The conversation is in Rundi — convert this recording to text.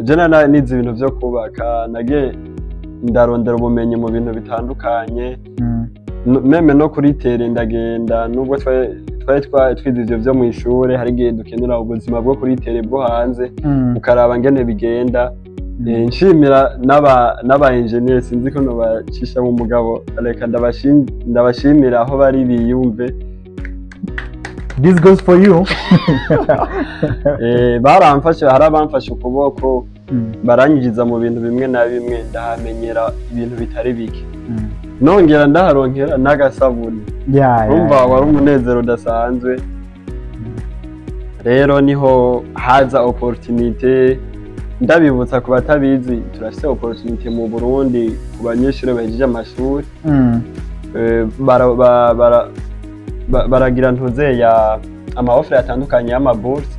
Jena nize ibintu vyo kubaka nagiye ndarondera ubumenyi mu bintu bitandukanye meme no kuri tere ndagenda nubwo twari twize ivyo vyo mw'ishure hari igihe dukenera ubuzima bwo kuri tere bwo hanze ukaraba ngene bigenda nshimira n'aba engineer sinzi ko no bacisha mu mugabo reka ndabashimira aho bari biyumve. This goes for you. Baramfashe harabamfashe ukuboko baranyinjiza mu bintu bimwe na bimwe ndahamenyera ibintu bitari bike nongera ndaharonkera n'agasabuni urumva wari umunezero udasanzwe. Rero niho haza opportunité ndabibutsa ku batabizi turafise opportunité mu Burundi ku banyeshuri bahejeje amashuri baragira ntuze ya ama offre atandukanye y'ama bourse